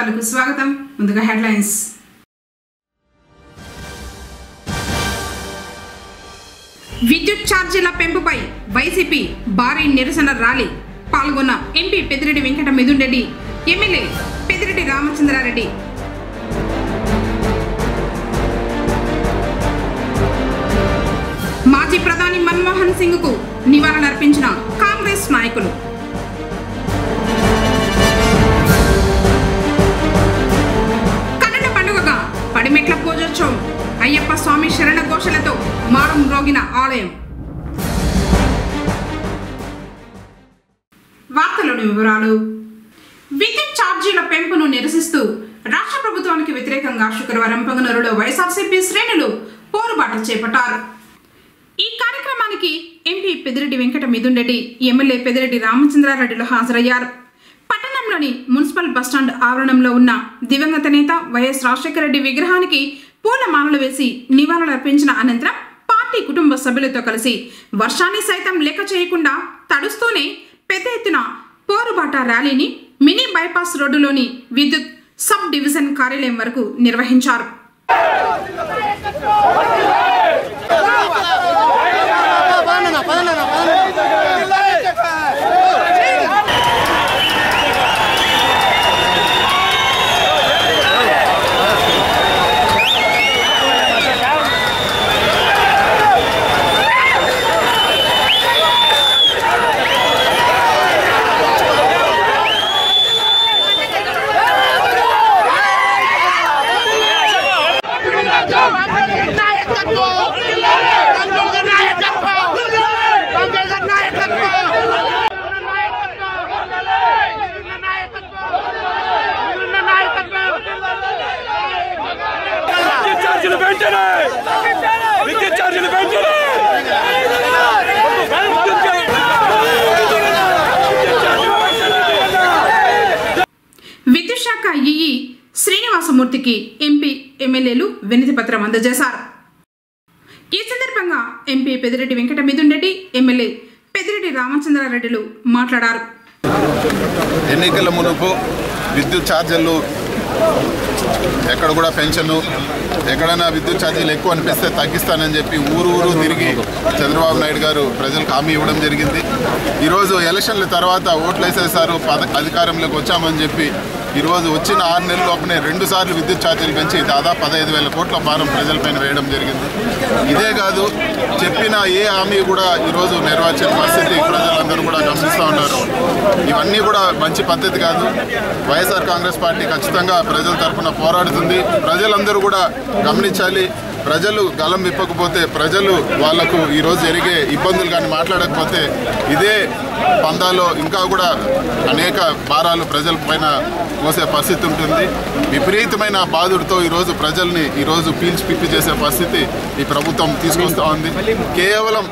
వార్తలకు స్వాగతం. ముందుగా హెడ్లైన్స్. విద్యుత్ ఛార్జీల పెంపుపై వైసీపీ భారీ నిరసన ర్యాలీ. పాల్గొన్న ఎంపీ పెద్దిరెడ్డి వెంకట మిథున్ రెడ్డి, ఎమ్మెల్యే పెద్దిరెడ్డి రామచంద్రారెడ్డి. మాజీ ప్రధాని మన్మోహన్ సింగ్ కు నివాళులర్పించిన కాంగ్రెస్ నాయకులు. కన్నడ పండుగగా పడిమెట్ల పూజోత్సవం. అయ్యప్ప స్వామి శరణ ఘోషలతో మారం మ్రోగిన ఆలయం. వార్తలోని వివరాలు. విద్యుత్ ఛార్జీల పెంపును నిరసిస్తూ రాష్ట్ర ప్రభుత్వానికి వ్యతిరేకంగా శుక్రవారం పొంగనూరులో వైఎస్ఆర్సీపీ శ్రేణులు పోరుబాట చేపట్టారు. ఈ కార్యక్రమానికి ఎంపీ పెద్దిరెడ్డి వెంకట మిథున్ రెడ్డి, ఎమ్మెల్యే పెద్దిరెడ్డి రామచంద్రారెడ్డిలు హాజరయ్యారు. పట్టణంలోని మున్సిపల్ బస్టాండ్ ఆవరణంలో ఉన్న దివంగత నేత వైఎస్ రాజశేఖర రెడ్డి విగ్రహానికి పూలమాలలు వేసి నివాళులర్పించిన అనంతరం పార్టీ కుటుంబ సభ్యులతో కలిసి వర్షాన్ని సైతం లెక్క చేయకుండా తడుస్తూనే పెద్ద ఎత్తున పోరుబాట ర్యాలీని మినీ బైపాస్ రోడ్డులోని విద్యుత్ సబ్ డివిజన్ కార్యాలయం వరకు నిర్వహించారు. విద్యుత్ శాఖ ఈఈ శ్రీనివాసమూర్తికి ఎంపీ ఎమ్మెల్యేలు వినతి పత్రం అందజేశారు. ఈ సందర్భంగా ఎంపీ పెద్దిరెడ్డి వెంకట మిథున్ రెడ్డి, ఎమ్మెల్యే పెద్దిరెడ్డి రామచంద్రారెడ్డిలు మాట్లాడారు. ఎన్నికల మునుపు విద్యుత్ ఛార్జీలు ఎక్కడ కూడా పెన్షను ఎక్కడైనా విద్యుత్ ఛార్జీలు ఎక్కువ అనిపిస్తే తగ్గిస్తానని చెప్పి ఊరు తిరిగి చంద్రబాబు నాయుడు గారు ప్రజలకు హామీ ఇవ్వడం జరిగింది. ఈరోజు ఎలక్షన్ల తర్వాత ఓట్లు వేసేసారు, అధికారంలోకి వచ్చామని చెప్పి ఈరోజు వచ్చిన 6 నెలల్లోపనే 2 సార్లు విద్యుత్ ఛార్జీలు పెంచి దాదాపు 15,000 కోట్ల భారం ప్రజలపైన వేయడం జరిగింది. ఇదే కాదు, చెప్పిన ఏ హామీ కూడా ఈరోజు నెరవేర్చిన పరిస్థితి ప్రజలందరూ కూడా గమనిస్తూ ఉన్నారు. ఇవన్నీ కూడా మంచి పద్ధతి కాదు. వైఎస్ఆర్ కాంగ్రెస్ పార్టీ ఖచ్చితంగా ప్రజల తరఫున పోరాడుతుంది. ప్రజలందరూ కూడా గమనించాలి. ప్రజలు గలం విప్పకపోతే, ప్రజలు వాళ్లకు ఈరోజు జరిగే ఇబ్బందులు కానీ మాట్లాడకపోతే ఇదే పందాలో ఇంకా కూడా అనేక భారాలు ప్రజల పైన మోసే పరిస్థితి ఉంటుంది. విపరీతమైన బాధుడితో ఈరోజు ప్రజల్ని పీల్చి పిప్పి చేసే పరిస్థితి ఈ ప్రభుత్వం తీసుకొస్తూ ఉంది. కేవలం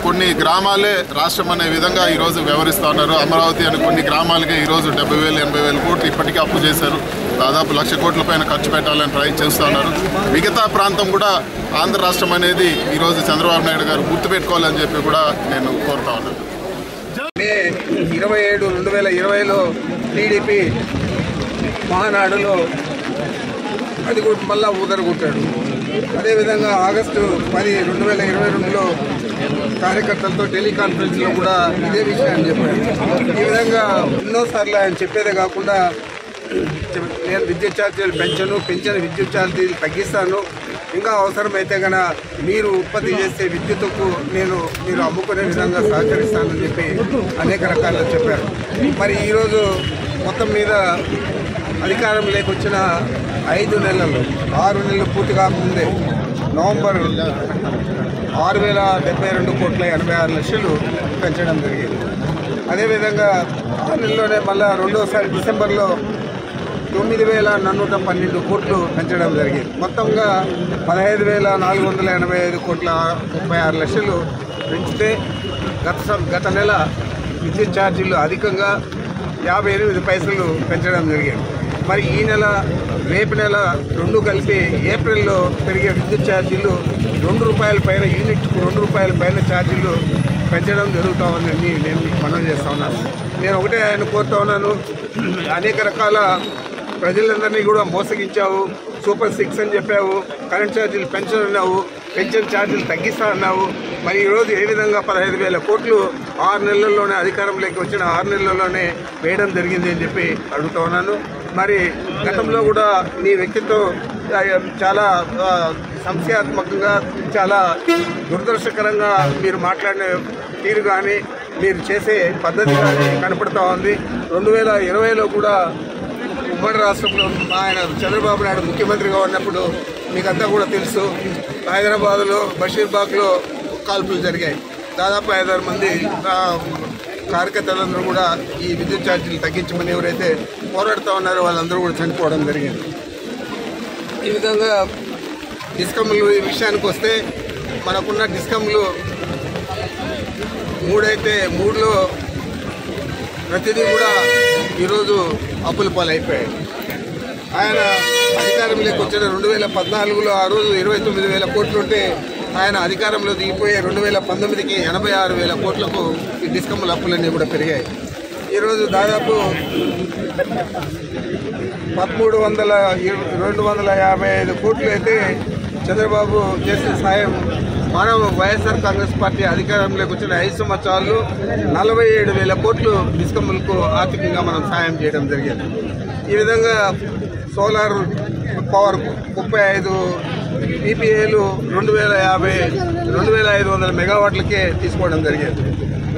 కొన్ని గ్రామాలే రాష్ట్రం అనే విధంగా ఈరోజు వ్యవహరిస్తూ ఉన్నారు. అమరావతి అనే కొన్ని గ్రామాలకే ఈరోజు 70,000, 80,000 కోట్లు ఇప్పటికీ అప్పు చేశారు. దాదాపు 1,00,000 కోట్ల పైన ఖర్చు పెట్టాలని ట్రై చేస్తూ ఉన్నారు. మిగతా ప్రాంతం కూడా ఆంధ్ర రాష్ట్రం అనేది ఈరోజు చంద్రబాబు నాయుడు గారు గుర్తుపెట్టుకోవాలని చెప్పి కూడా నేను కోరుతా ఉన్నాను. మే 27, 2020లో టీడీపీ మహానాడులో అది మళ్ళా ఊదరగొట్టాడు. అదేవిధంగా ఆగస్టు 10, 2022లో కార్యకర్తలతో టెలికాన్ఫరెన్స్లో కూడా ఇదే విషయాన్ని చెప్పారు. ఈ విధంగా ఎన్నోసార్లు ఆయన చెప్పేదే కాకుండా నేను విద్యుత్ ఛార్జీలు పెంచిన విద్యుత్ ఛార్జీలు తగ్గిస్తాను, ఇంకా అవసరమైతే కనుక మీరు ఉత్పత్తి చేసే విద్యుత్తుకు మీరు అమ్ముకునే విధంగా సహకరిస్తానని చెప్పి అనేక రకాలుగా చెప్పారు. మరి ఈరోజు మొత్తం మీద అధికారం లేకొచ్చిన 5 నెలల్లో 6 నెలలు పూర్తి కాకముందే నవంబర్ 6,072 కోట్ల 86 లక్షలు పెంచడం జరిగింది. అదేవిధంగా 6 నెలల్లోనే మళ్ళీ రెండోసారి డిసెంబర్లో 9,412 కోట్లు పెంచడం జరిగింది. మొత్తంగా 15,485 కోట్ల 36 లక్షలు పెంచితే గత నెల విద్యుత్ ఛార్జీలు అధికంగా 58 పైసలు పెంచడం జరిగింది. మరి ఈ నెల రేపు నెల 2 కలిపి ఏప్రిల్లో పెరిగే విద్యుత్ ఛార్జీలు ₹2 పైన, యూనిట్కు ₹2 పైన ఛార్జీలు పెంచడం జరుగుతూ ఉందని నేను మీకు మనవి చేస్తూ ఉన్నాను. నేను ఒకటే ఆయన కోరుతూ ఉన్నాను, అనేక రకాల ప్రజలందరినీ కూడా మోసగించావు. సూపర్ 6 అని చెప్పావు, కరెంట్ ఛార్జీలు పెన్షన్ అన్నావు, పెన్షన్ ఛార్జీలు తగ్గిస్తా అన్నావు. మరి ఈరోజు ఏ విధంగా 15,000 కోట్లు 6 నెలల్లోనే అధికారంలోకి వచ్చిన 6 నెలల్లోనే వేయడం జరిగింది అని చెప్పి అడుగుతా ఉన్నాను. మరి గతంలో కూడా నీ వ్యక్తిత్వం చాలా సంశయాత్మకంగా, చాలా దురదృష్టకరంగా మీరు మాట్లాడిన తీరు కానీ మీరు చేసే పద్ధతి కానీ కనపడుతూ ఉంది. 2020లో కూడా ఉమ్మడి రాష్ట్రంలో ఆయన చంద్రబాబు నాయుడు ముఖ్యమంత్రిగా ఉన్నప్పుడు మీకంతా కూడా తెలుసు, హైదరాబాద్లో బషీర్బాగ్లో కాల్పులు జరిగాయి. దాదాపు 5-6 మంది కార్యకర్తలందరూ కూడా ఈ విద్యుత్ ఛార్జీలు తగ్గించమని ఎవరైతే పోరాడుతూ ఉన్నారో వాళ్ళందరూ కూడా చనిపోవడం జరిగింది. ఈ విధంగా డిస్కమ్లు ఈ విషయానికి వస్తే మనకున్న డిస్కమ్లు 3 అయితే 3లో ప్రతిదీ కూడా ఈరోజు అప్పుల పాలైపోయాయి. ఆయన అధికారంలోకి వచ్చిన 2014లో ఆ రోజు 29,000 కోట్లు ఉంటే ఆయన అధికారంలో దిగిపోయే 2019కి 86,000 కోట్లకు ఈ డిస్కమ్ల అప్పులన్నీ కూడా పెరిగాయి. ఈరోజు దాదాపు 255 కోట్లు అయితే చంద్రబాబు చేసిన సాయం మనం వైఎస్ఆర్ కాంగ్రెస్ పార్టీ అధికారంలోకి వచ్చిన 5 సంవత్సరాల్లో 47,000 కోట్లు డిస్కమ్లకు ఆర్థికంగా మనం సాయం చేయడం జరిగింది. ఈ విధంగా సోలార్ పవర్ 35 PPAలు 2,500 మెగావాట్లకే తీసుకోవడం జరిగింది.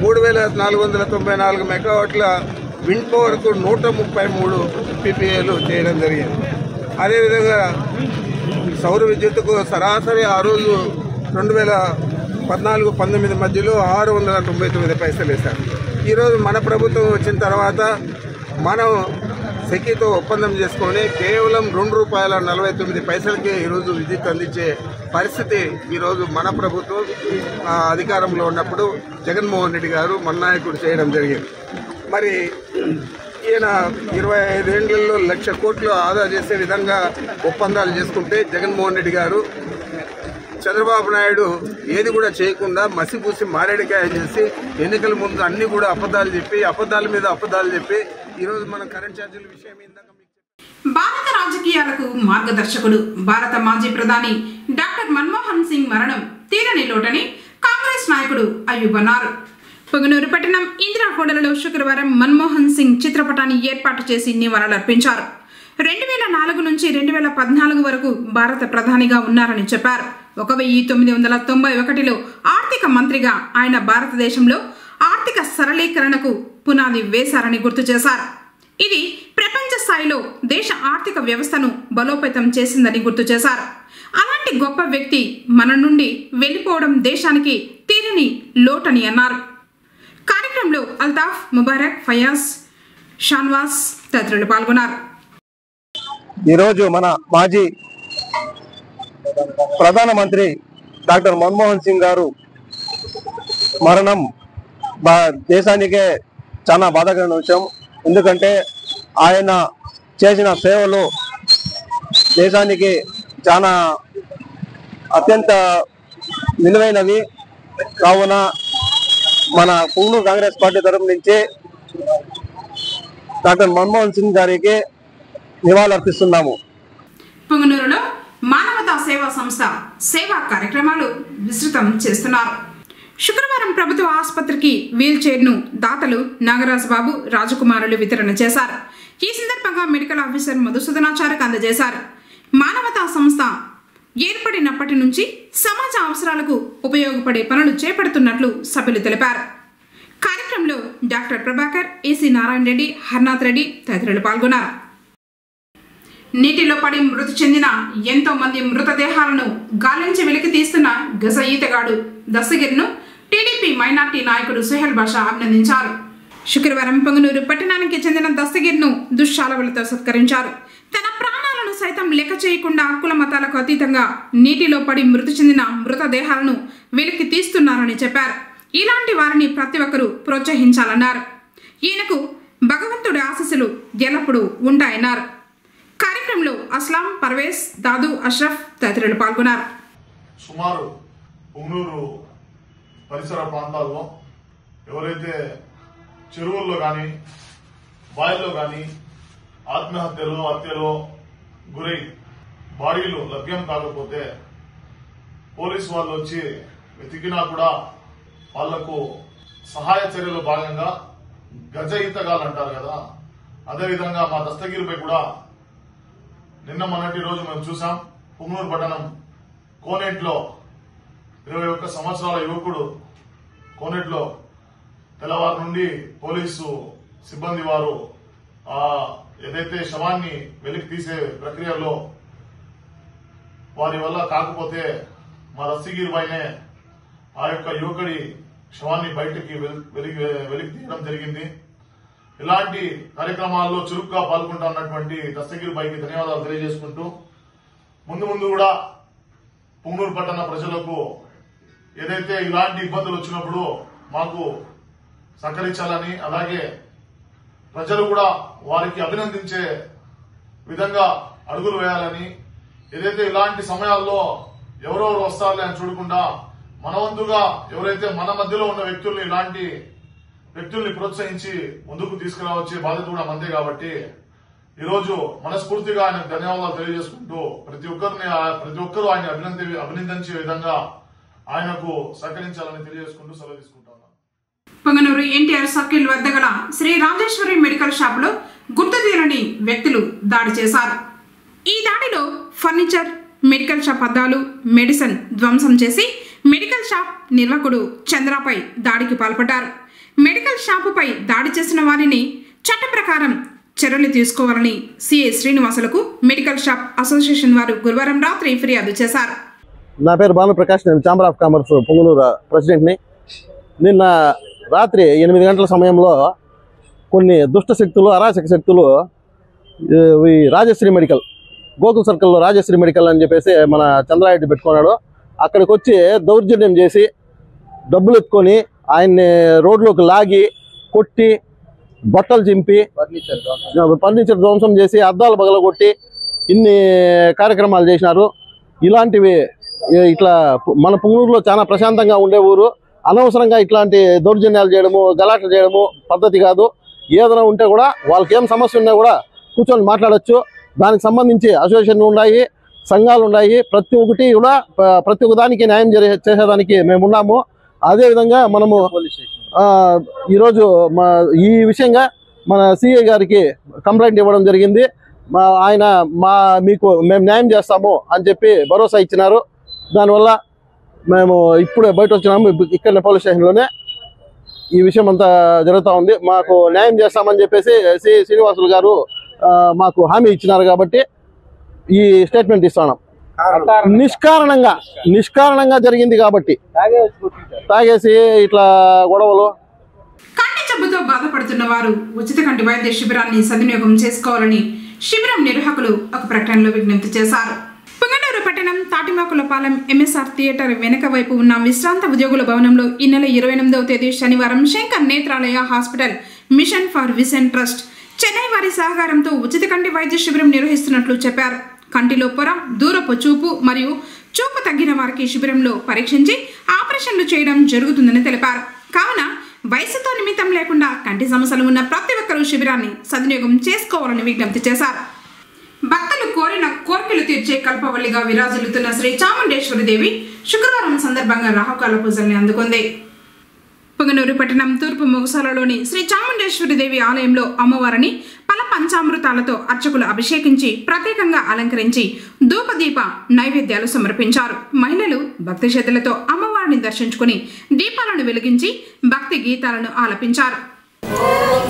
3,494 మెగావాట్ల విండ్ పవర్కు 133 PPAలు చేయడం జరిగింది. అదేవిధంగా సౌర విద్యుత్తుకు సరాసరి ఆ రోజు 2014-19 మధ్యలో 699 పైసలు వేశారు. ఈరోజు మన ప్రభుత్వం వచ్చిన తర్వాత మనం సెకీతో ఒప్పందం చేసుకొని కేవలం ₹2.49 ఈరోజు విద్యుత్ అందించే పరిస్థితి ఈరోజు మన ప్రభుత్వం అధికారంలో ఉన్నప్పుడు జగన్మోహన్ రెడ్డి గారు మన నాయకుడు చేయడం జరిగింది. మరి ఈయన 25 ఏళ్లలో 1,00,000 కోట్లు ఆదా చేసే విధంగా ఒప్పందాలు చేసుకుంటే జగన్మోహన్ రెడ్డి గారు చంద్రబాబు నాయుడు ఏది కూడా చేయకుండా మసిపూసి మారేడికాయ చేసి ఎన్నికల ముందు అన్ని కూడా అబద్ధాలు చెప్పి అబద్ధాల మీద అబద్ధాలు చెప్పి ఈరోజు మనం కరెంట్ ఛార్జీల విషయం భారత రాజకీయాలకు మార్గదర్శకుడు భారత మాజీ ప్రధాని డాక్టర్ మన్మోహన్ సింగ్ మరణం తీరని లోటని కాంగ్రెస్ నాయకుడు అయ్యూబ్ అన్నారు. పొంగనూరు పట్టణం ఇందిరాకోడలలో శుక్రవారం మన్మోహన్ సింగ్ చిత్రపటాన్ని ఏర్పాటు చేసి నివాళులర్పించారు. 2004 నుంచి 2014 వరకు భారత ప్రధానిగా ఉన్నారని చెప్పారు. 1991లో ఆర్థిక మంత్రిగా ఆయన భారతదేశంలో ఆర్థిక సరళీకరణకు పునాది వేశారని గుర్తు చేశారు. ఇది ప్రపంచ స్థాయిలో దేశ ఆర్థిక వ్యవస్థను బలోపేతం చేసిందని గుర్తు చేశారు. అలాంటి గొప్ప వ్యక్తి మన నుండి వెళ్లిపోవడం దేశానికి తీరని లోటని అన్నారు. కార్యక్రమంలో అల్తాఫ్, ముబారక్, ఫయాజ్, షాన్వాస్ తదితరులు పాల్గొన్నారు. ఈరోజు మన మాజీ ప్రధానమంత్రి డాక్టర్ మన్మోహన్ సింగ్ గారు మరణం దేశానికే చాలా బాధాకరమైన విషయం. ఎందుకంటే ఆయన చేసిన సేవలు దేశానికి చాలా అత్యంత విలువైనవి. కావున మన పొంగనూరు కాంగ్రెస్ పార్టీ తరఫు నుంచి డాక్టర్ మన్మోహన్ సింగ్ గారికి నివాళులర్పిస్తున్నాము. పొంగనూరులో మానవతా సేవా సంస్థ సేవా కార్యక్రమాలు విస్తృతం చేస్తున్నారు. శుక్రవారం ప్రభుత్వ ఆసుపత్రికి వీల్ చైర్ ను దాతలు నాగరాజ్ బాబు, రాజకుమారులు వితరణ చేశారు. ఈ సందర్భంగా మెడికల్ ఆఫీసర్ మధుసూదనాచార్యకు అందజేశారు. మానవతా సంస్థ ఏర్పడినప్పటి నుంచి సమాజ అవసరాలకు ఉపయోగపడే పనులు చేపడుతున్నట్లు సభ్యులు తెలిపారు. కార్యక్రమంలో డాక్టర్ ప్రభాకర్, ఏసీ నారాయణ రెడ్డి, హర్నాథ్ రెడ్డి తదితరులు పాల్గొన్నారు. నీటిలో పడి మృతి చెందిన ఎంతో మంది మృతదేహాలను గాలించి వెలికి తీస్తున్న గజ ఈతగాడు దస్తగిరిను టీడీపీ మైనార్టీ నాయకుడు సుహెల్ బాషా అభినందించారు. శుక్రవారం పొంగనూరు పట్టణానికి చెందిన దస్తగిరిను దుశ్శాలవలతో సత్కరించారు. తన ప్రాణాలను సైతం లెక్క చేయకుండా కుల మతాలకు అతీతంగా నీటిలో పడి మృతి చెందిన మృతదేహాలను వెలికి తీస్తున్నారని చెప్పారు. ఇలాంటి వారిని ప్రతి ఒక్కరూ ప్రోత్సహించాలన్నారు. ఈయనకు భగవంతుడి ఆశీస్సులు ఎల్లప్పుడూ ఉంటాయన్నారు. కార్యక్రమంలో అస్లాం, పర్వేజ్, దాదు, అష్రఫ్ తదితరులు పాల్గొన్నారు. సుమారు పొంగనూరు పరిసర ప్రాంతాల్లో ఎవరైతే చెరువుల్లో కానీ బావిల్లో కానీ ఆత్మహత్యలు, హత్యలు గురై బాడీలు లభ్యం కాకపోతే పోలీసు వాళ్ళు వచ్చి వెతికినా కూడా వాళ్లకు సహాయ చర్యలో భాగంగా గజ ఈతగాళ్ళు అంటారు కదా, అదేవిధంగా మా దస్తగిరిపై కూడా నిన్న మొన్నటి రోజు మనం చూసాం. పుంగనూరు పట్టణం కోనేట్లో 21 సంవత్సరాల యువకుడు కోనేట్లో తెల్లవారు నుండి పోలీసు సిబ్బంది వారు ఏదైతే శవాన్ని వెలికి తీసే ప్రక్రియలో వారి వల్ల కాకపోతే మా దస్తగిరి పైనే ఆ యొక్క యువకుడి శవాన్ని బయటకి వెలికి తీయడం జరిగింది. ఇలాంటి కార్యక్రమాల్లో చురుగ్గా పాల్గొంటున్నటువంటి దస్తగిరి పైకి ధన్యవాదాలు తెలియజేసుకుంటూ ముందు కూడా పుంగనూరు పట్టణ ప్రజలకు ఏదైతే ఇలాంటి ఇబ్బందులు వచ్చినప్పుడు మాకు సహకరించాలని, అలాగే ప్రజలు కూడా వారికి అభినందించే విధంగా అడుగులు వేయాలని, ఏదైతే ఇలాంటి సమయాల్లో ఎవరెవరు వస్తారులే అని చూడకుండా మనవంతుగా ఎవరైతే మన మధ్యలో ఉన్న వ్యక్తుల్ని ఇలాంటి వ్యక్తుల్ని ప్రోత్సహించి ముందుకు తీసుకురావచ్చే బాధ్యత కూడా మందే. కాబట్టి ఈరోజు మనస్ఫూర్తిగా ఆయనకు ధన్యవాదాలు తెలియజేసుకుంటూ ప్రతి ఒక్కరూ ఆయన అభినందించే విధంగా ఆయనకు సహకరించాలని తెలియజేసుకుంటూ సెలవు తీసుకుంటాను. పొంగనూరు ఎన్టీఆర్ సర్కిల్ వద్ద గల శ్రీ రాజేశ్వరి మెడికల్ షాప్ లో గుర్తు తీరని వ్యక్తులు దాడి చేశారు. ఈ దాడిలో ఫర్నిచర్, మెడికల్ షాప్ అద్దాలు, మెడిసిన్ ధ్వంసం చేసి మెడికల్ షాప్ నిర్వాహకుడు చంద్రపై దాడికి పాల్పడ్డారు. మెడికల్ షాపుపై దాడి చేసిన వారిని చట్ట ప్రకారం చర్యలు తీసుకోవాలని సిఐ శ్రీనివాసులకు మెడికల్ షాప్ అసోసియేషన్ వారు గురువారం రాత్రి ఫిర్యాదు చేశారు. నా పేరు భానుప్రకాష్, నేను ఛాంబర్ ఆఫ్ కామర్స్ పొంగనూరు ప్రెసిడెంట్ని. నిన్న రాత్రి 8 గంటల సమయంలో కొన్ని దుష్ట శక్తులు, అరాచక శక్తులు ఈ రాజశ్రీ మెడికల్, గోకుల్ సర్కిల్లో రాజశ్రీ మెడికల్ అని చెప్పేసి మన చంద్రారెడ్డి పెట్టుకున్నాడు. అక్కడికి వచ్చి దౌర్జన్యం చేసి డబ్బులు ఎత్తుకొని ఆయన్ని రోడ్లోకి లాగి కొట్టి బట్టలు చింపి ఫర్నిచర్ ధ్వంసం చేసి అద్దాలు పగలగొట్టి ఇన్ని కార్యక్రమాలు చేసినారు. ఇలాంటివి ఇట్లా మన పుంగనూరులో చాలా ప్రశాంతంగా ఉండే ఊరు. అనవసరంగా ఇట్లాంటి దౌర్జన్యాలు చేయడము, గలాట్లు చేయడము పద్ధతి కాదు. ఏదైనా ఉంటే కూడా వాళ్ళకి ఏం సమస్య ఉన్నా కూడా కూర్చొని మాట్లాడచ్చు. దానికి సంబంధించి అసోసియేషన్లు ఉన్నాయి, సంఘాలు ఉన్నాయి. ప్రతి ఒక్కటి కూడా ప్రతి ఒక్క దానికి న్యాయం చేసేదానికి మేము ఉన్నాము. అదేవిధంగా మనము ఈరోజు ఈ విషయంగా మన సిఐ గారికి కంప్లైంట్ ఇవ్వడం జరిగింది. ఆయన మేము న్యాయం చేస్తాము అని చెప్పి భరోసా ఇచ్చినారు. దానివల్ల మేము ఇప్పుడే బయట వచ్చినాము. ఇక్కడ పోలీస్ స్టేషన్లోనే ఈ విషయం అంతా జరుగుతూ ఉంది. మాకు న్యాయం చేస్తామని చెప్పేసి శ్రీనివాసులు గారు మాకు హామీ ఇచ్చినారు. కాబట్టి ఈ స్టేట్మెంట్ ఇస్తున్నాం. నిష్కారణంగా జరిగింది కాబట్టి తాగేసి ఇట్లా గొడవలు. కంటి జబ్బుతో బాధపడుతున్న వారు ఉచిత కంటి వైద్య శిబిరాన్ని సద్వినియోగం చేసుకోవాలని శిబిరం నిర్వాహకులు ఒక ప్రకటనలో విజ్ఞప్తి చేశారు. పొంగనూరు పట్టణం తాటిమాకులపాలెం ఎంఎస్ఆర్ థియేటర్ వెనక వైపు ఉన్న విశ్రాంత ఉద్యోగుల భవనంలో ఈ నెల 28వ తేదీ శనివారం Shankar Nethralaya hospital mission for vision trust Chennai వారి సహకారంతో ఉచిత కంటి వైద్య శిబిరం నిర్వహిస్తున్నట్లు చెప్పారు. కంటిలో పొర, దూరపు చూపు మరియు చూపు తగ్గిన వారికి శిబిరంలో పరీక్షించి ఆపరేషన్లు చేయడం జరుగుతుందని తెలిపారు. కావున వయసుతో నిమిత్తం లేకుండా కంటి సమస్యలు ఉన్న ప్రతి ఒక్కరూ శిబిరాన్ని సద్వినియోగం చేసుకోవాలని విజ్ఞప్తి చేశారు. భక్తులు కోరిన కోరికలు తీర్చే కల్పవల్లిగా విరాజిల్లుతున్న శ్రీ చాముండేశ్వరి దేవి శుక్రవారం సందర్భంగా రాహుకాల పూజల్ని అందుకుంది. పొంగనూరు పట్టణం తూర్పు మొగసాలలోని శ్రీ చాముండేశ్వరి దేవి ఆలయంలో అమ్మవారిని పల పంచామృతాలతో అర్చకులు అభిషేకించి ప్రత్యేకంగా అలంకరించి ధూపదీప నైవేద్యాలు సమర్పించారు. మహిళలు భక్తి శ్రద్ధలతో అమ్మవారిని దర్శించుకుని దీపాలను వెలిగించి భక్తి గీతాలను ఆలపించారు. ओम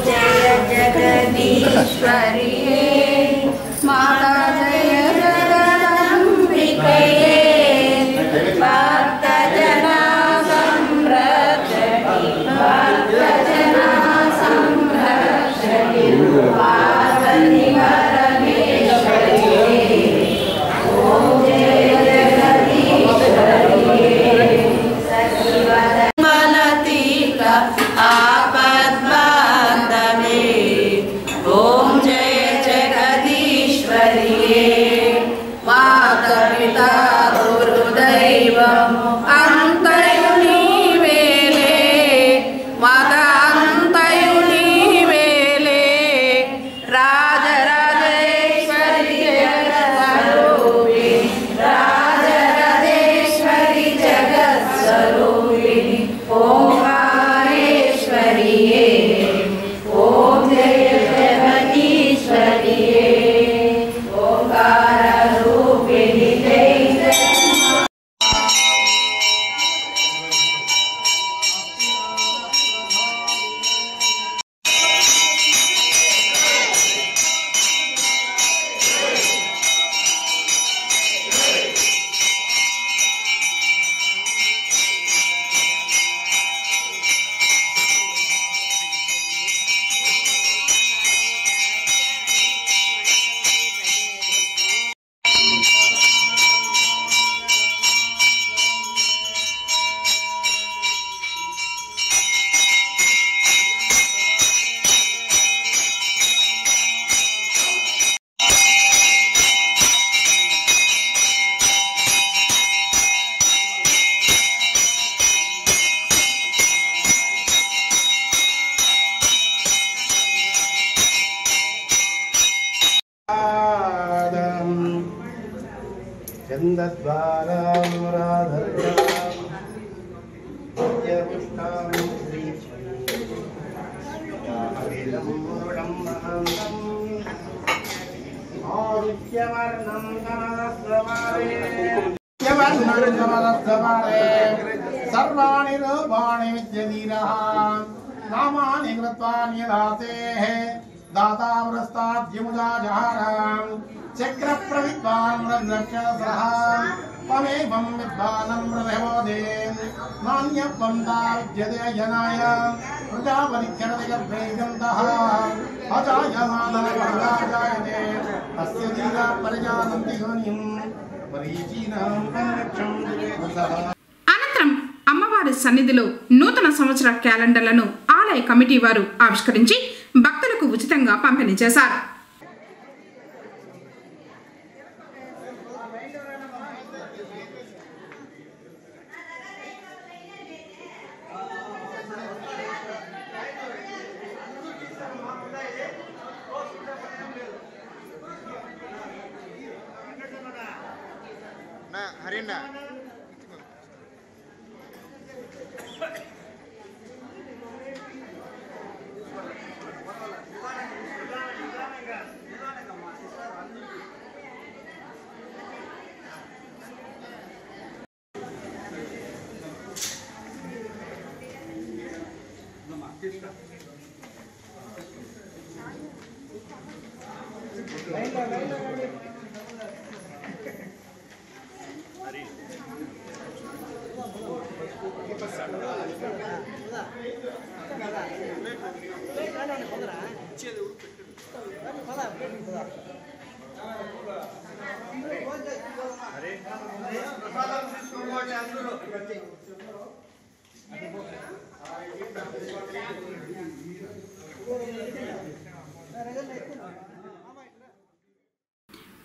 जय जगदीश्वरी सर्वाणि रूपाणि विद्यधीरः नामानि कृत्वा निदासेः दातावृस्ताद्यमुदाजहारम् चक्रप्रविद्वान् रक्षसः त्वमेवं विद्वानं हृदयोदे नान्यत्वं विद्यते जनाय प्रजापतिक्षरति गर्भे गन्तः अजायमानजायते तस्य धीरा परिजानन्ति योनिं परीचीनां परिरक्षं जगेतः। అనంతరం అమ్మవారి సన్నిధిలో నూతన సంవత్సర క్యాలెండర్లను ఆలయ కమిటీ వారు ఆవిష్కరించి భక్తులకు ఉచితంగా పంపిణీ చేశారు.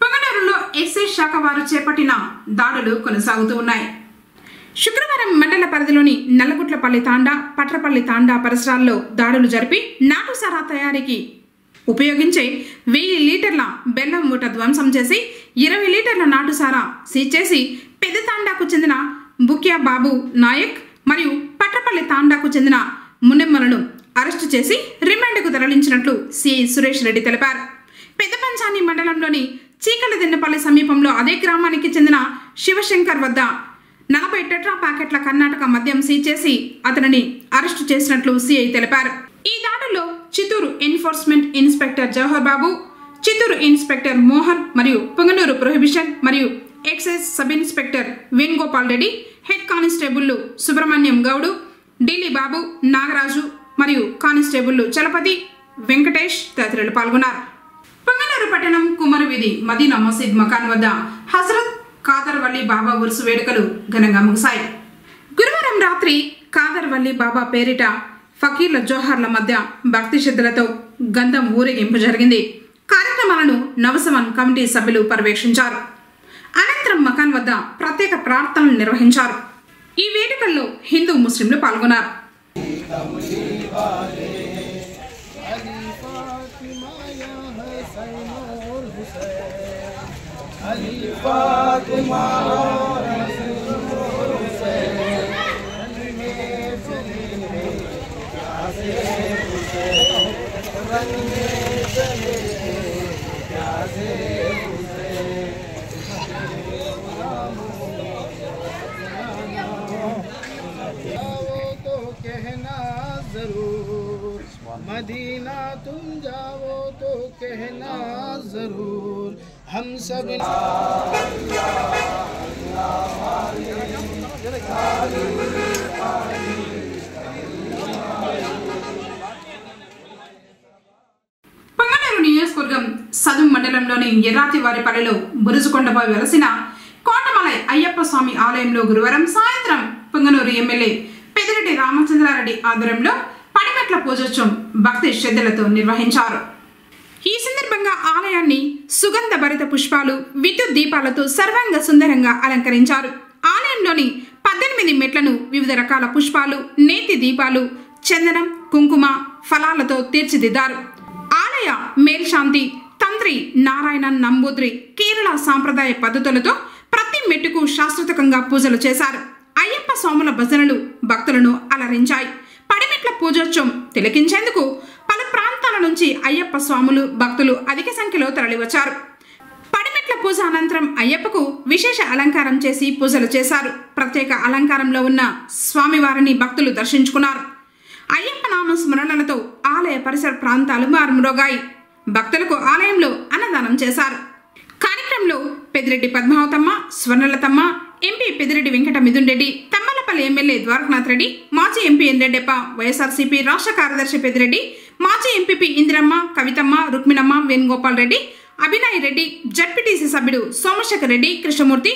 పొంగనూరులో ఎక్సైజ్ శాఖ వారు చేపట్టిన దాడులు కొనసాగుతూ ఉన్నాయి. శుక్రవారం మండల పరిధిలోని నల్లగుట్లపల్లి తాండా, పట్రపల్లి తాండా పరిసరాల్లో దాడులు జరిపి నాటుసారా తయారీకి ఉపయోగించే 1000 లీటర్ల బెల్లం మూట ధ్వంసం చేసి 20 లీటర్ల నాటుసారా సీజ్ చేసి పెద్ద తాండాకు చెందిన బుక్యా బాబు నాయక్ మరియు పట్రపల్లి తాండాకు చెందిన మున్నెమ్మలను అరెస్టు చేసి రిమాండ్కు తరలించినట్లు సిఐ సురేష్ రెడ్డి తెలిపారు. పెద్ద పంచాని మండలంలోని చీకలదిన్నపల్లి సమీపంలో అదే గ్రామానికి చెందిన శివశంకర్ వద్ద 40 టెట్రా ప్యాకెట్ల కర్ణాటక మద్యం సీజ్ చేసి అతనిని అరెస్టు చేసినట్లు సిఐ తెలిపారు. ఈ దాడుల్లో Chittoor enforcement inspector Jawahar Babu, Chittoor inspector Mohan మరియు పొంగనూరు ప్రొహిబిషన్ మరియు excise sub inspector Venugopal Reddy, head కానిస్టేబుళ్లు సుబ్రహ్మణ్యం గౌడు, ఢిల్లీ బాబు, నాగరాజు మరియు కానిస్టేబుళ్లు చలపతి, వెంకటేష్ తదితరులు పాల్గొన్నారు. పొంగనూరు పట్టణం కుమరవీధి మదీనా మసీద్ మకాన్ వద్ద హజరత్ కాదర్ వల్లి బాబా ఉరుసు వేడుకలు ఘనంగా ముగిశాయి. గురువారం రాత్రి కాదర్ వల్లి బాబా పేరిట ఫకీర్ల జోహార్ల మధ్య భక్తి శ్రద్ధలతో గంధం ఊరేగింపు జరిగింది. కార్యక్రమాలను నవసవన్ కమిటీ సభ్యులు పర్యవేక్షించారు. అనంతరం మకాన్ వద్ద ప్రత్యేక ప్రార్థనలు నిర్వహించారు. ఈ వేడుకల్లో హిందూ ముస్లింలు పాల్గొన్నారు. मदीना तुम जाओ तो कहना जरूर हम सब పొంగనూరు నియోజకవర్గం సదుం మండలంలోని ఎర్రాతివారిపల్లిలో బురుజుకొండపై వెలసిన కోటమలై అయ్యప్ప స్వామి ఆలయంలో గురువారం సాయంత్రం పొంగనూరు ఎమ్మెల్యే పెద్దిరెడ్డి రామచంద్రారెడ్డి ఆధ్వర్యంలో పడిమెట్ల పూజోత్సవం భక్తి శ్రద్ధలతో నిర్వహించారు. ఈ సందర్భంగా ఆలయాన్ని సుగంధ భరిత పుష్పాలు, విద్యుత్ దీపాలతో సర్వాంగ సుందరంగా అలంకరించారు. ఆలయంలోని 18 మెట్లను వివిధ రకాల పుష్పాలు, నేతి దీపాలు, చందనం, కుంకుమ, ఫలాలతో తీర్చిదిద్దారు. ఆలయ మేల్శాంతి తంత్రి నారాయణ నంబూద్రి కేరళ సాంప్రదాయ పద్ధతులతో ప్రతి మెట్టుకు శాస్త్రోక్తంగా పూజలు చేశారు. అయ్యప్ప స్వాముల భజనలు భక్తులను అలరించాయి. పడిమెట్ల పూజోత్సవం తిలకించేందుకు పలు ప్రాంతాల నుంచి అయ్యప్ప స్వాములు భక్తులు అధిక సంఖ్యలో తరలివచ్చారు. పడిమెట్ల పూజ అనంతరం అయ్యప్పకు విశేష అలంకారం చేసి పూజలు చేశారు. ప్రత్యేక అలంకారంలో ఉన్న స్వామివారిని భక్తులు దర్శించుకున్నారు. అయ్యప్ప నామ స్మరణలతో ఆలయ పరిసర ప్రాంతాలు మారుమ్రోగాయి. భక్తులకు ఆలయంలో అన్నదానం చేశారు. కార్యక్రమంలో పెద్దిరెడ్డి పద్మావతమ్మ, స్వర్ణలతమ్మ, ఎంపీ పెద్దిరెడ్డి వెంకట మిథున్ రెడ్డి, తమ్మలపల్లి ఎమ్మెల్యే ద్వారకనాథ్ రెడ్డి, మాజీ ఎంపీ ఎన్రెడ్డప్ప, వైఎస్ఆర్సీపీ రాష్ట్ర కార్యదర్శి పెద్దిరెడ్డి, మాజీ ఎంపీపీ ఇందిరమ్మ, కవితమ్మ, రుక్మిణమ్మ, వేణుగోపాల్ రెడ్డి, అభినయ్ రెడ్డి, జడ్పీటీసీ సభ్యుడు సోమశేఖర్ రెడ్డి, కృష్ణమూర్తి,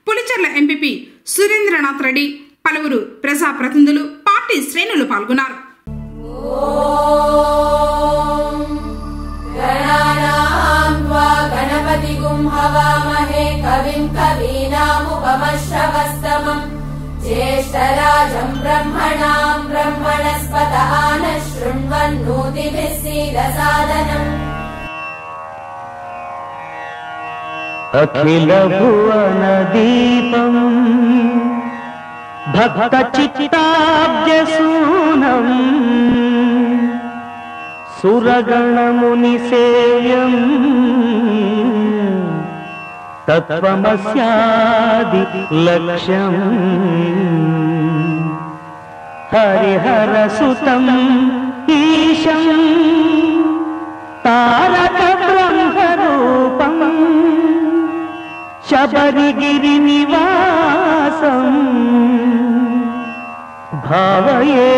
పులిచెర్ల ఎంపీపీ సురేంద్రనాథ్ రెడ్డి, పలువురు ప్రజాప్రతినిధులు, పార్టీ శ్రేణులు పాల్గొన్నారు. हवामहे कविं कवीनामुपमश्रवस्तमम् ज्येष्ठराजम् ब्रह्मणां ब्रह्मणस्पत नः शृण्वन्नोतिभिः सीदसादनम् अखिल भुवन दीपम् भक्त चित्ताब्जसूनम् सुरगण मुनि सेव्यम् तत्त्वमस्यादि लक्ष्यम् हरिहर सुतम् ईशम् तारक ब्रह्मरूपम् शबरिगिरि निवासम् भावये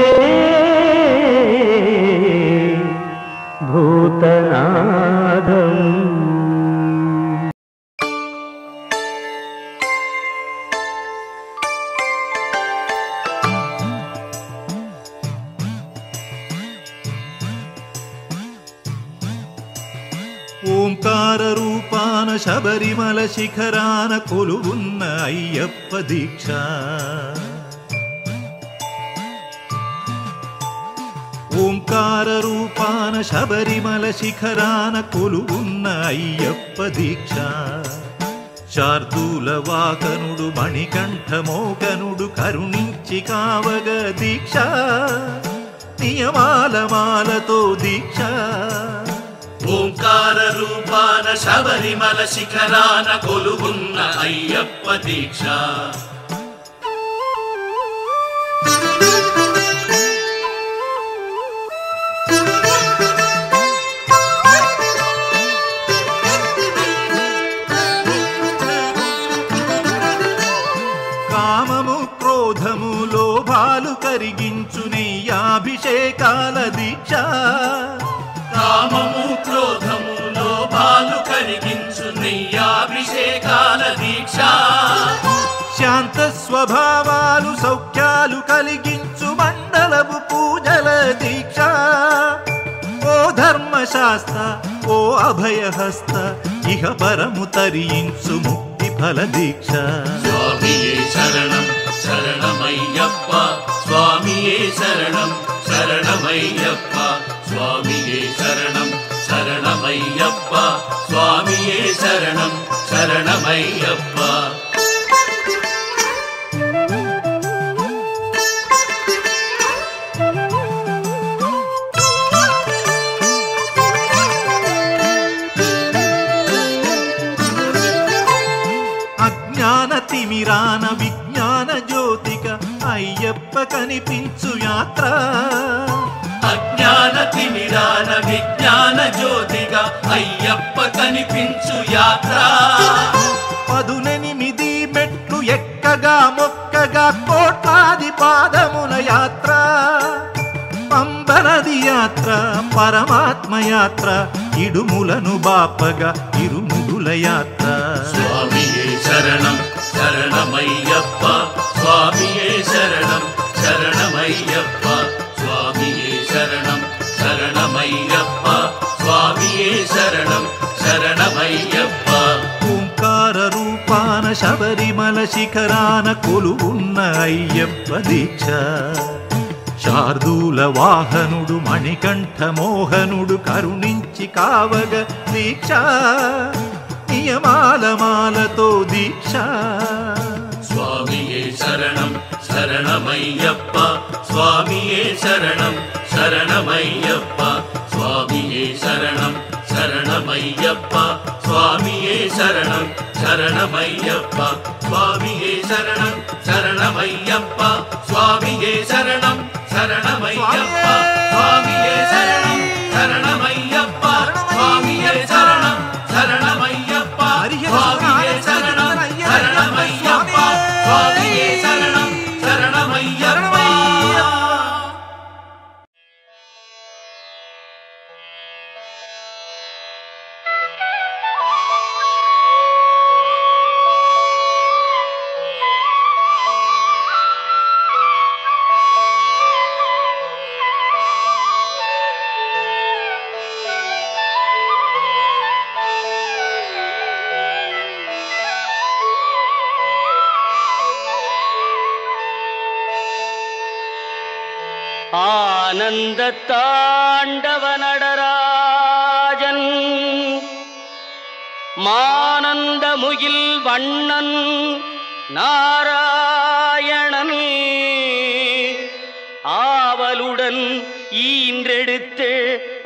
भूतनाथम् ఓంకార రూపాన శబరిమల శిఖరాన కొలువున్న అయ్యప్ప దీక్ష ఓంకార రూపాన శబరిమల శిఖరాన కొలువున్న అయ్యప్ప దీక్ష శార్దూల వాకనుడు మణికంఠ మోకనుడు కరుణించి కావగ దీక్ష నియమాల మాలతో దీక్ష ఓంకార రూపాన శబరిమల శిఖరాన కొలువున్న అయ్యప్ప దీక్ష కామము క్రోధము లోభాలు కరిగించు నెయ్యాభిషేకాల దీక్ష కామము క్రోధము లోభాలు కరిగించు నెయ్యాభిషేకాల దీక్ష శాంత స్వభావాలు సౌఖ్యాలు కలిగించు మండలము పూజల దీక్ష ఓ ధర్మశాస్త్ర ఓ అభయహస్త ఇహ పరము తరించు ముక్తి ఫల దీక్ష స్వామియే శరణం శరణమయ్యప్ప స్వామియే శరణం శరణమయ్యప్ప స్వామియే శరణం శరణమయ్యప్ప స్వామియే శరణం శరణమయ్యప్ప అజ్ఞాన తిమిరాన విజ్ఞాన జ్యోతిక అయ్యప్ప కనిపించు యాత్ర అజ్ఞాన తిమిరాన విజ్ఞాన జ్యోతిగా అయ్యప్ప కనిపించు యాత్ర 18 మెట్లు ఎక్కగా మొక్కగా కోట్లాది పాదముల యాత్ర పంబనది యాత్ర పరమాత్మ యాత్ర ఇడుములను బాపగా ఇరుముడుల యాత్ర స్వామియే శరణం శరణమయ్యప్ప స్వామియే శరణం శరణమయ్యప్ప స్వామియే శరణం శరణమయ్యప్ప స్వామియే శరణం శరణమయ్యప్ప ఓంకార రూపాన శబరిమల శిఖరాన కొలువున్న అయ్యప్ప దీక్ష శార్దూల వాహనుడు మణికంఠ మోహనుడు కరుణించి కావగ దీక్ష నియమాల మాలతో దీక్ష స్వామియే శరణం శరణమయ్యప్ప స్వామియే శరణం శరణమయ్యప్ప స్వామియే శరణం శరణమయ్యప్ప స్వామియే శరణం శరణమయ్యప్ప స్వామియే శరణం శరణమయ్యప్ప స్వామియే శరణం శరణమయ్యప్ప స్వామియే శరణం శరణమయ్యప్ప స్వామియే శరణం శరణమయ్యప్ప స్వామియే శరణం శరణమయ్యప్ప స్వామియే శరణం శరణమయ్యప్ప. ஆனந்த தாண்டவ நடராஜன் மானந்த முகில் வண்ணன் நாராயணன் ஆவலுடன் ஈன்றெடுத்த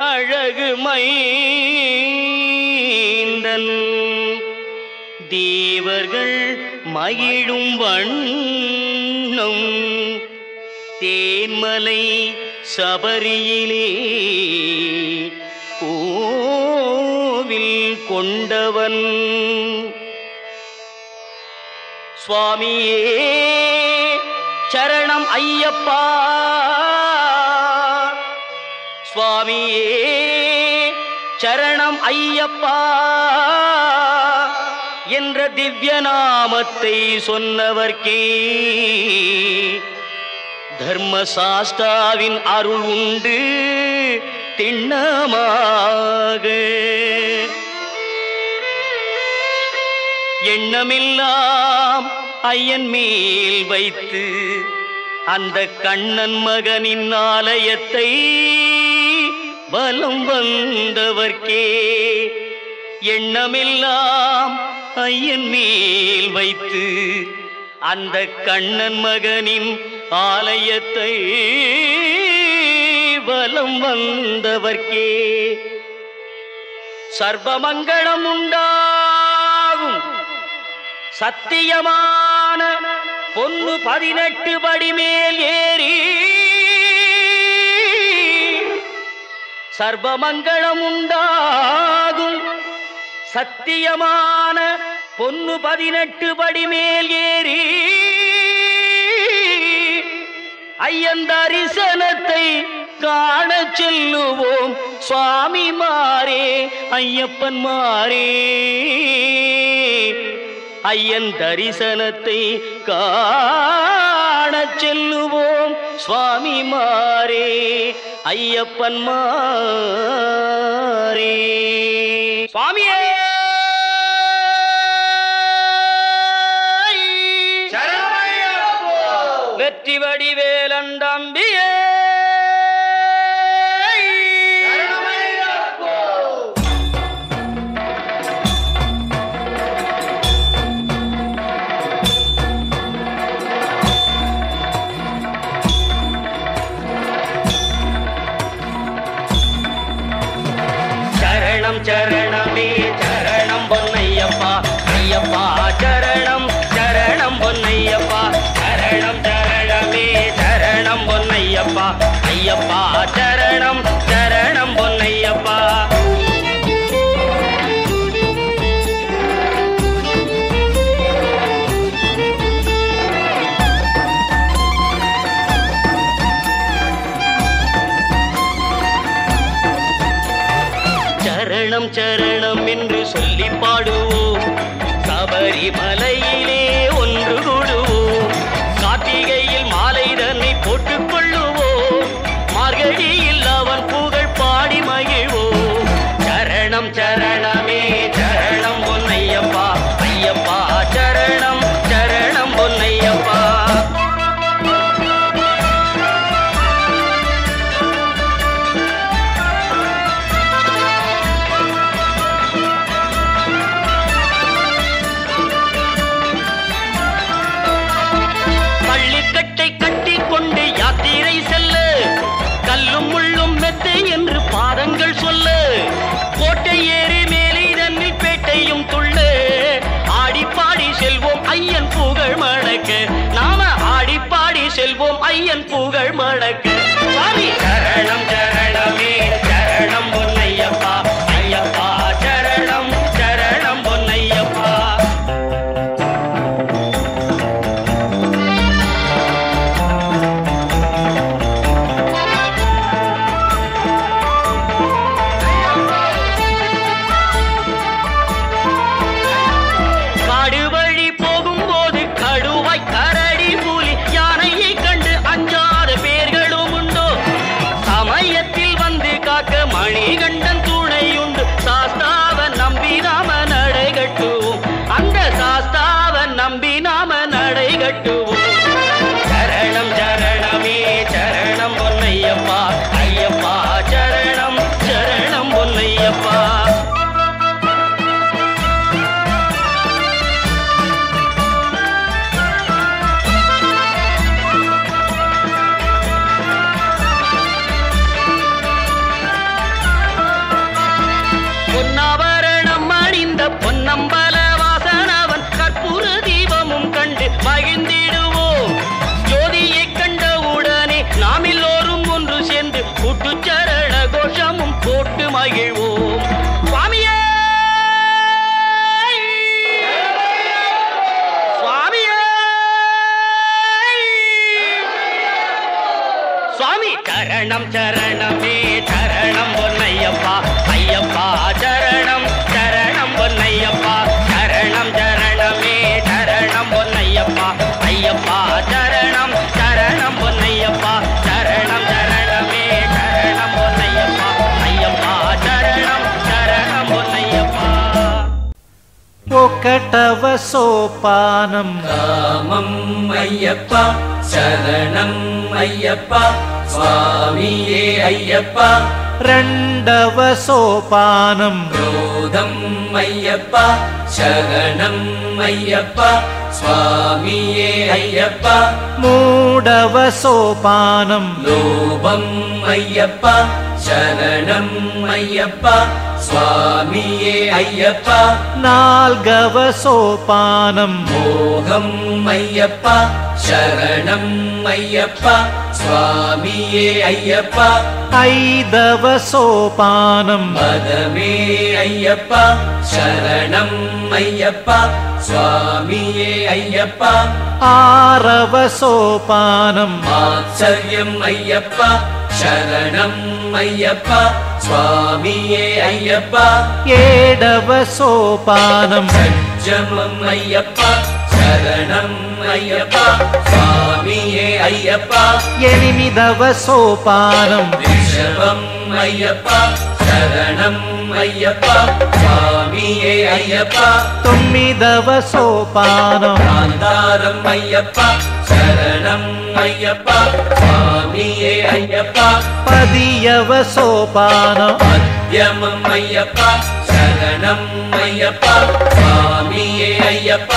அழகு மைந்தன் தேவர்கள் மகிழும் வண்ணம் தேன்மலை சபரியிலே கோவில் கொண்டவன் சுவாமியே சரணம் ஐயப்பா சுவாமியே சரணம் ஐயப்பா என்ற திவ்ய நாமத்தை சொன்னவர்க்கே தர்மசாஸ்தாவின் அருள் உண்டு திண்ணமாக எண்ணமெல்லாம் ஐயன் மேல் வைத்து அந்த கண்ணன் மகனின் ஆலயத்தை வலம் வந்தவர்க்கே எண்ணமெல்லாம் ஐயன் மேல் வைத்து அந்த கண்ணன் மகனின் ஆலயத்தை வலம் வந்தவர்க்கே சர்வமங்களம் உண்டாகும் சத்தியமான பொன்னு 18 படி மேல் ஏறி சர்வமங்களம் உண்டாகும் சத்தியமான பொன்னு 18 படி மேல் ஏறி ஐயன் தரிசனத்தை காண செல்லுவோம் சுவாமி மாறே ஐயப்பன் மாறே ஐயன் தரிசனத்தை காண செல்லுவோம் சுவாமி மாறே ஐயப்பன் மாறே சுவாமியே வெற்றி வடிவேலண்டம்பியே சரணம் சரணமே சரணம் பொன்னையப்பா ஐயப்பா சரணம் சரணம் பொன்னையப்பா சரணம் சரணமே சரணம் பொன்னையப்பா ஐயப்பா சரணம் சரணம் பொன்னையப்பா சரணம் சரணம் என்று சொல்லி பாடுவோம் சபரிமலையிலே ஒன்று கூடுவோம் கார்த்திகையில் மாலை தன்னை போட்டுக் கொள்ளுவோம் மார்கழியில் அவன் புகழ் பாடி மகிழ்வோம் சரணம் சரணமே சரணம் பொன்னையப்பா ஐயப்பா சரணம் சரணம் பொன்னையப்பா மணக்க நாம ஆடி பாடி செல்வோம் ஐயன் புகழ் மணக்க சுவாமி சரணம் சரணமே சரணம் பொன்னையப்பா ஐயப்பா சரணம் சரணம் பொன்னையப்பா மணிகண்டன் துணையுண்டு சாஸ்தாவன் நம்பி நாம நடை கட்டுவோம் அந்த சாஸ்தாவன் நம்பி நாம நடை கட்டுவோம் சரணம் சரணமே சரணம் பொன்னையப்பா ஐயப்பா சரணம் சரணம் பொன்னையப்பா பொன்னம்பல வாசனவன் கற்பூர தீபமும் கண்டு மகிழ்ந்திடுவோம் ஜோதியை கண்டவுடனே நாம் எல்லோரும் ஒன்று சேர்ந்து கூட்டுச்சரண கோஷமும் போட்டு மகிழ்வோம் சுவாமியே சுவாமியே சுவாமி சரணம் சரணமே சரணம் பொன்னையப்பா ஐயப்பா சரணம் சரணம் பொன்னையப்பா சரணம் சரணமே சரணம் பொன்னையப்பா ஐயப்பா சரணம் சரணம் பொன்னையப்பா சரணம் சரணமே சரணம் பொன்னையப்பா ஐயப்பா சரணம் சரணம் பொன்னையப்பா ఒకటవ సోపానం రామం అయ్యప్ప శరణం అయ్యప్ప స్వామియే అయ్యప్ప రెండవ సోపానం క్రోధం అయ్యప్ప శరణం అయ్యప్ప స్వామియే అయ్యప్ప మూడవ సోపానం లోభం అయ్యప్ప శరణం అయ్యప్ప స్వామియే అయ్యప్ప నాల్గవ సోపానం మోహం అయ్యప్ప శరణం అయ్యప్ప స్వామియే అయ్యప్ప ఐదవ సోపానం మదమే అయ్యప్ప శరణం అయ్యప్ప స్వామియే అయ్యప్ప ఆరవ సోపానం మాత్సర్యం అయ్యప్ప శరణం అయ్యప్ప స్వామియే అయ్యప్ప ఏడవ సోపానం సజ్జమం అయ్యప్ప శరణం అయ్యప్ప స్వామియే అయ్యప్ప ఎనిమిదవ సోపానం రిషభం అయ్యప్ప శరణం అయ్యప్ప స్వామియే అయ్యప్ప తొమ్మిదవ సోపానం గాంధారం అయ్యప్ప శరణం అయ్యప్ప స్వామియే అయ్యప్ప పదియవ సోపానం మధ్యమం అయ్యప్ప శరణం అయ్యప్ప స్వామియే అయ్యప్ప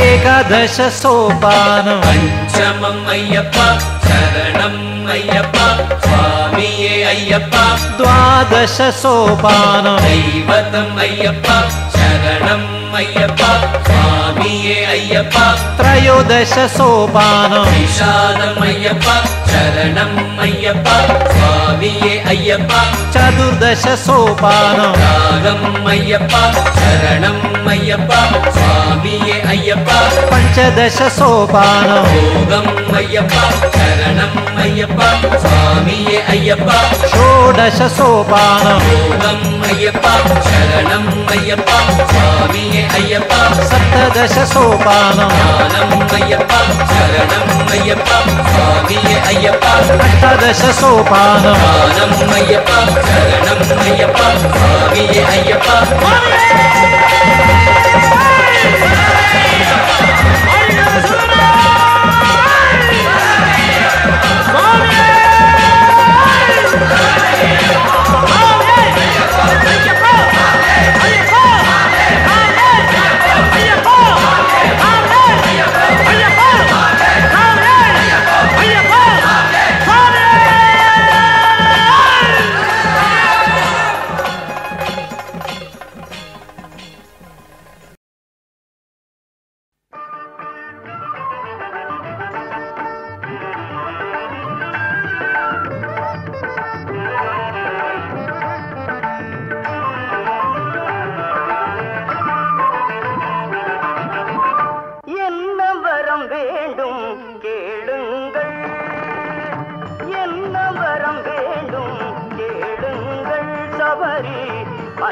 ఏకాదశ సోపానం పంచమం అయ్యప్ప శరణం అయ్యప్ప స్వామియే అయ్యప్ప ద్వాదశ సోపానం దైవతం అయ్యప్ప శరణం అయ్యప్ప స్వామియే అయ్యప్ప త్రయోదశ సోపానం విషాదం అయ్యప్ప శరణం అయ్యప్ప స్వామియే అయ్యప్ప చతుర్దశ సోపానం రాగం అయ్యప్ప శరణం అయ్యప్ప స్వామియే అయ్యప్ప పంచదశ సోపానం భోగం అయ్యప్ప శరణం అయ్యప్ప స్వామియే అయ్యప్ప షోడశ సోపానం భోగం అయ్యప్ప శరణం అయ్యప్ప స్వామియే అయ్యప్ప సప్తదశ సోపానం జ్ఞానం అయ్యప్ప శరణం అయ్యప్ప స్వామియే అయ్యప్ప అష్టాదశ సోపానం జ్ఞానం అయ్యప్ప శరణం అయ్యప్ప స్వామియే అయ్యప్ప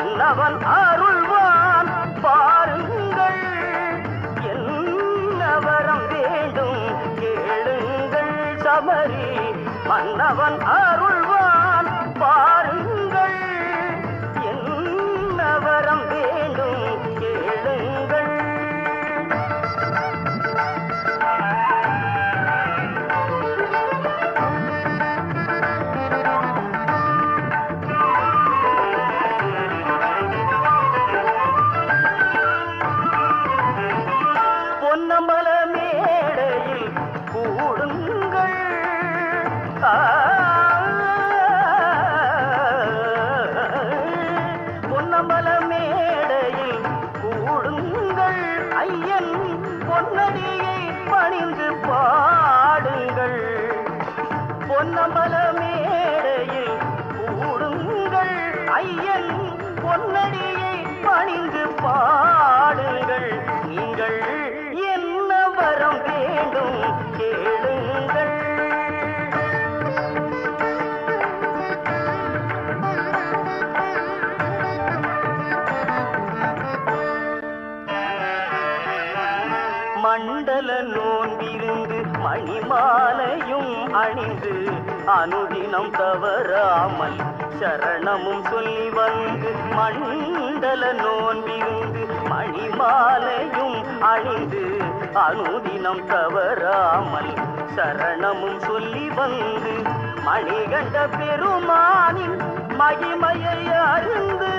மன்னவன் அருள்வான் பாருங்கள் என்ன வரம் வேண்டும் கேளுங்கள் சபரி மன்னவன் அருள்வான் பாருங்கள் என்ன வரம் வேண்டும் கேளுங்கள் பொன்னம்பல மேடையில் கூடுங்கள் பொன்னம்பல மேடையில் கூடுங்கள் ஐயன் பொன்னடியை பணிந்து பாடுங்கள் பொன்னம்பல மேடையில் கூடுங்கள் ஐயன் பொன்னடியை பணிந்து பாடுங்கள் நீங்கள் என்ன வரம் வேண்டும் கேளுங்கள் மண்டல நோன்பிருந்து மணிமாலையும் அணிந்து அனுதினம் தவறாமல் சரணமும் சொல்லி வந்து மண்டல நோன்பிருந்து மணிமாலையும் அணிந்து அனுதினம் தவறாமல் சரணமும் சொல்லி வந்து மணிகண்ட பெருமானின் மகிமையை அறிந்து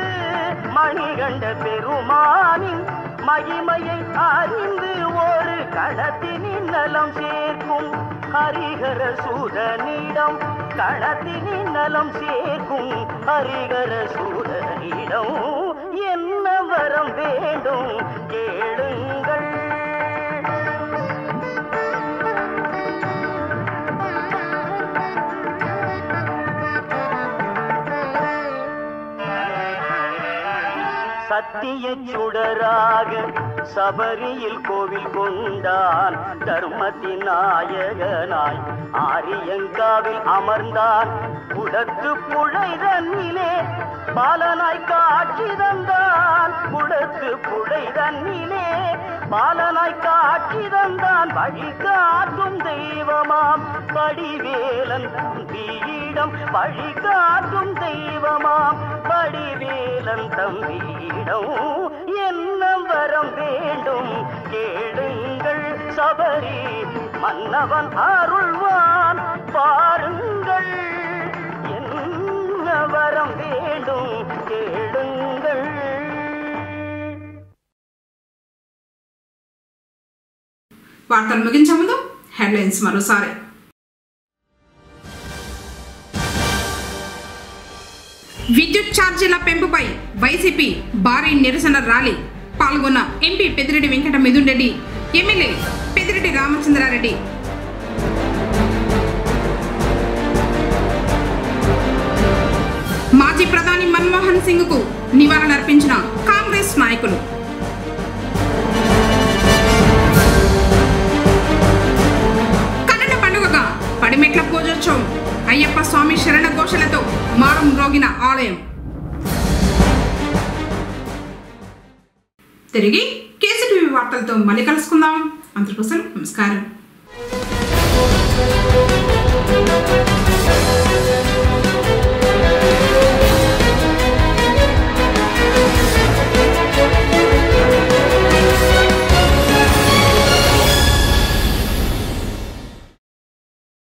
மணிகண்ட பெருமானின் மகிமையை அறிந்து ஒரு கணத்தினின் நலம் சேர்க்கும் ஹரிஹர சூதனிடம் கணத்தினின் நலம் சேர்க்கும் ஹரிஹர சூதனிடம் என்ன வரம் வேண்டும் கேளுங்கள் சத்திய சுடராக சபரியில் கோவில் கொண்டான் தர்மத்தின் நாயகனாய் ஆரியங்காவில் அமர்ந்தான் குடத்து புழை தன்னிலே பாலனாய் காட்சி தந்தான் குடத்து புழை தன்னிலே பாலனாய் காட்சி தந்தான் வழி காட்டும் தெய்வமாம் படிவேலன் தம்பியிடம் வழி காட்டும் தெய்வமாம் படிவேலன் தம்பியிடம் என்ன வரம் வேண்டும் கேளுங்கள் சபரி மன்னவன் அருள்வான் பாருங்கள் என்ன வரம் வேண்டும் கேளுங்கள் వార్తలు ముగించే ముందు హెడ్లైన్స్ మరోసారి. విద్యుత్ ఛార్జీల పెంపుపై వైసీపీ భారీ నిరసన ర్యాలీ పాల్గొన్న ఎంపీ పెద్దిరెడ్డి వెంకట మిథున్ రెడ్డి, ఎమ్మెల్యే పెద్దిరెడ్డి రామచంద్రారెడ్డి. మాజీ ప్రధాని మన్మోహన్ సింగ్ కు నివాళులర్పించిన కాంగ్రెస్ నాయకులు. పడిమెట్ల పూజోత్సవం అయ్యప్ప స్వామి శరణ ఘోషలతో మారం మ్రోగిన ఆలయం. తిరిగి కేసీటీవీ వార్తలతో మళ్ళీ కలుసుకుందాం. అందరికోసం నమస్కారం.